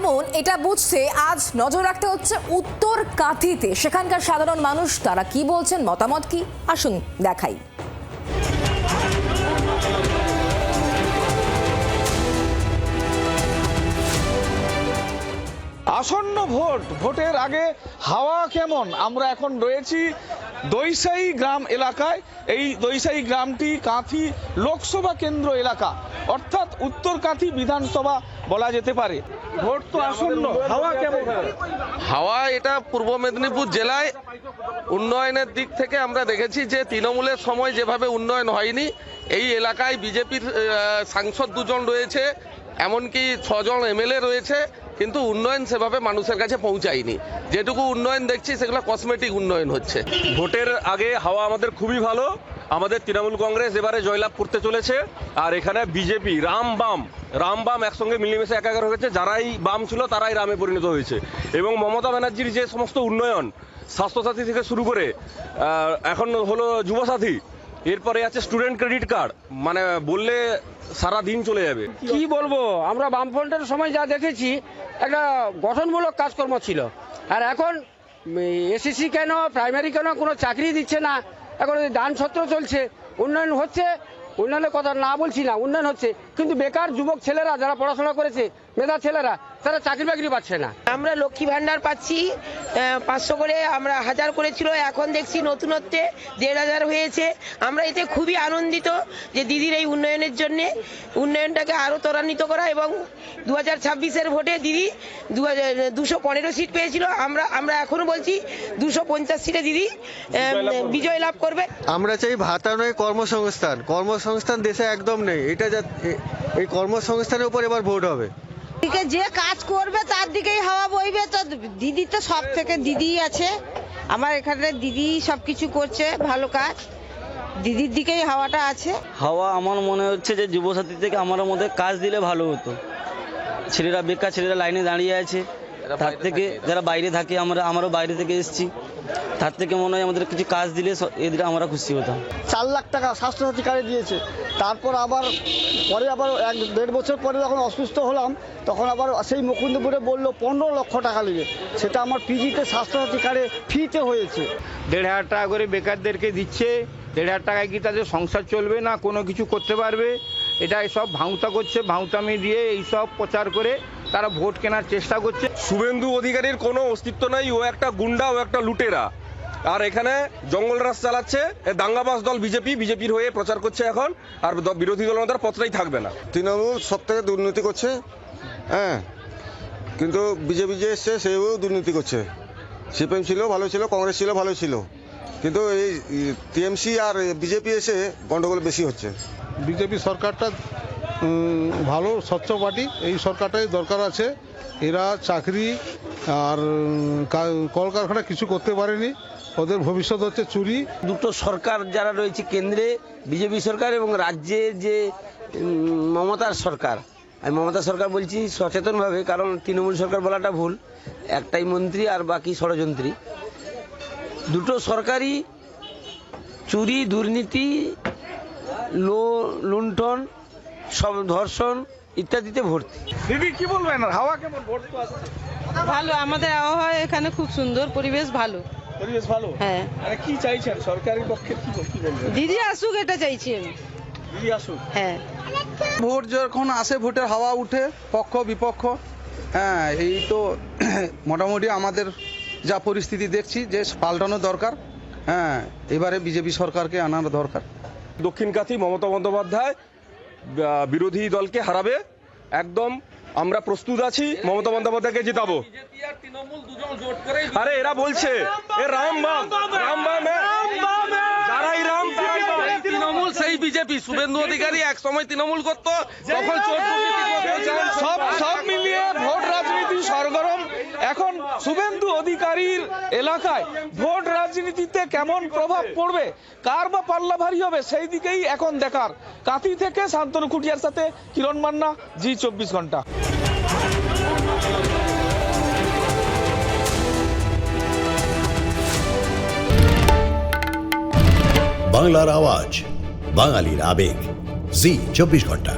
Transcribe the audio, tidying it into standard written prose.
কেমন এটা বুঝতে আজ নজর রাখতে হচ্ছে উত্তর কাঁথিতে। সেখানকার সাধারণ মানুষ তারা কি বলছেন, মতামত কি, আসুন দেখাই। আসন্ন ভোটের আগে হাওয়া কেমন? আমরা এখন রয়েছি দইসাই গ্রাম এলাকায়। এই দইসাই গ্রামটি কাঁথি লোকসভা কেন্দ্র এলাকা, অর্থাৎ উত্তর কাঁথি বিধানসভা বলা যেতে পারে। ভোট তো আসন্ন, হাওয়া কেমন? হাওয়া এটা পূর্ব মেদিনীপুর জেলায় উন্নয়নের দিক থেকে আমরা দেখেছি যে তৃণমূলের সময় যেভাবে উন্নয়ন হয়নি, এই এলাকায় বিজেপির সাংসদ 2 জন রয়েছে, এমনকি 6 জন এমএলএ রয়েছে, কিন্তু উন্নয়ন সেভাবে মানুষের কাছে পৌঁছায়নি। যেটুকু উন্নয়ন দেখছি সেগুলো কসমেটিক উন্নয়ন হচ্ছে। ভোটের আগে হাওয়া আমাদের খুবই ভালো। আমাদের তৃণমূল কংগ্রেস এবারে জয়লাভ করতে চলেছে, আর এখানে বিজেপি রাম বাম একসঙ্গে মিলেমিশে একাকার হয়েছে। যারাই বাম ছিল তারাই রামে পরিণত হয়েছে। এবং মমতা ব্যানার্জির যে সমস্ত উন্নয়ন, স্বাস্থ্যসাথী থেকে শুরু করে এখন হলো যুবসাথী, এরপরে আছে স্টুডেন্ট ক্রেডিট কার্ড, মানে বললে সারা দিন চলে যাবে। কি বলবো, আমরা বামফ্রন্টের সময় যা দেখেছি একটা গঠনমূলক কাজকর্ম ছিল, আর এখন এসএসসি কেন, প্রাইমারি কেন, কোনো চাকরি দিচ্ছে না। এখন দান ছত্র চলছে, উন্নয়ন হচ্ছে, উন্নয়নের কথা না বলছি না, উন্নয়ন হচ্ছে, কিন্তু বেকার যুবক ছেলেরা যারা পড়াশোনা করেছে, মেধা ছেলেরা, তারা চাকরি বাকরি পাচ্ছে না। আমরা লক্ষ্মী ভান্ডার পাচ্ছি 500 করে, আমরা 1000 করেছিল, এখন দেখছি নতুনত্বে 1500 হয়েছে। আমরা এতে খুবই আনন্দিত যে দিদির এই উন্নয়নের জন্য, উন্নয়নটাকে আরো ত্বরান্বিত করা। এবং 2026-এর ভোটে দিদি 215 সিট পেয়েছিল, আমরা এখনো বলছি 250 সিটে দিদি বিজয় লাভ করবে। আমরা চাই ভাতা নয় কর্মসংস্থান দেশে একদম নেই। এই কর্মসংস্থানের উপর এবার ভোট হবে। যে কাজ করবে তার দিকেই হাওয়া বইবে। তো দিদি তো সব থেকে দিদি আছে, আমার এখানে দিদি সবকিছু করছে, ভালো কাজ, দিদির দিকেই হাওয়াটা আছে। হাওয়া আমার মনে হচ্ছে যে যুবসাথী থেকে আমার মধ্যে কাজ দিলে ভালো হতো। ছেলেরা বেকার, ছেলেরা লাইনে দাঁড়িয়ে আছে, তার থেকে যারা বাইরে থাকে, আমারও বাইরে থেকে এসেছি, তার থেকে মনে হয় আমাদের কিছু কাজ দিলে এদের আমরা খুশি হতাম। 4 লাখ টাকা স্বাস্থ্যসাথী কার্ডে দিয়েছে, তারপর আবার 1.5 বছর পরে যখন অসুস্থ হলাম, তখন আবার সেই মুকুন্দপুরে বললো 15 লক্ষ টাকা নেবে। সেটা আমার পিজিতে স্বাস্থ্যসাথী কার্ডে ফ্রিতে হয়েছে। 1,500 টাকা করে বেকারদেরকে দিচ্ছে। 1,500 টাকায় কি তাদের সংসার চলবে না কোনো কিছু করতে পারবে? এটা সব ভাঙতা করছে, ভাঙতামি দিয়ে এইসব প্রচার করে তারা ভোট কেনার চেষ্টা করছে। শুভেন্দু অধিকারীর কোনো অস্তিত্ব নাই, ও একটা গুন্ডা, ও একটা লুটেরা। আর এখানে জঙ্গল রাজ চালাচ্ছে দাঙ্গাবাজ দল বিজেপির হয়ে প্রচার করছে এখন, আর বিরোধী দল আমাদের পত্রেই থাকবে না। তৃণমূল সব থেকে দুর্নীতি করছে, হ্যাঁ, কিন্তু বিজেপি যে এসছে সেও দুর্নীতি করছে। সিপিএম ছিল ভালো ছিল, কংগ্রেস ছিল ভালো ছিল, কিন্তু এই টিএমসি আর বিজেপি এসে গন্ডগোল বেশি হচ্ছে। বিজেপি সরকারটা ভালো, স্বচ্ছ পার্টি, এই সরকারটাই দরকার আছে। এরা চাকরি আর কলকারখানা কিছু করতে পারেনি, ওদের ভবিষ্যৎ হচ্ছে চুরি। দুটো সরকার যারা রয়েছে, কেন্দ্রে বিজেপি সরকার এবং রাজ্যে যে মমতার সরকার, আমি মমতা সরকার বলছি সচেতনভাবে, কারণ তৃণমূল সরকার বলাটা ভুল, একটাই মন্ত্রী আর বাকি ষড়যন্ত্রী। দুটো সরকারই চুরি, দুর্নীতি, লুণ্ঠন, সব ধর্ষণ ইত্যাদিতে ভর্তি। দিদি কি বলবেন, হাওয়া কেমন? ভোট তো আসছে ভালো, আমাদের আবহাওয়া এখানে খুব সুন্দর, পরিবেশ ভালো। পরিবেশ ভালো, হ্যাঁ। কি চাইছেন সরকারি পক্ষে, কি বলবেন? দিদি আসুক, এটা চাইছি আমি, দিদি আসুক, হ্যাঁ। ভোট যখন আসে, ভোটের হাওয়া উঠে, পক্ষ বিপক্ষ, হ্যাঁ, এই তো মোটামুটি আমাদের যা পরিস্থিতি দেখছি যে পাল্টানো দরকার। হ্যাঁ, এবারে বিজেপি সরকারকে আনার দরকার। দক্ষিণ কাঁথি মমতা বন্দ্যোপাধ্যায় বিরোধী দলকে হারাবে, একদম আমরা প্রস্তুত আছি, মমতা বন্দ্যোপাধ্যায়কে জিতাবো। আরে এরা বলছে রাম বাম, যারাই রাম তৃণমূল সেই বিজেপি। শুভেন্দু অধিকারী এক সময় তৃণমূল করতো, তখন সব মিলিয়ে ভোট রাজনীতি সরগরম। এখন শুভেন্দু অধিকারীর এলাকায় ভোট রাজনীতিতে কেমন প্রভাব পড়বে, কার বা পাল্লা ভারী হবে, সেই দিকেই এখন দেখার। কাঁথি থেকে শান্তনু খুটিয়ার সাথে কিরণ মান্না, জি 24 ঘন্টা। বাংলার আওয়াজ, বাঙালির আবেগ, জি 24 ঘন্টা।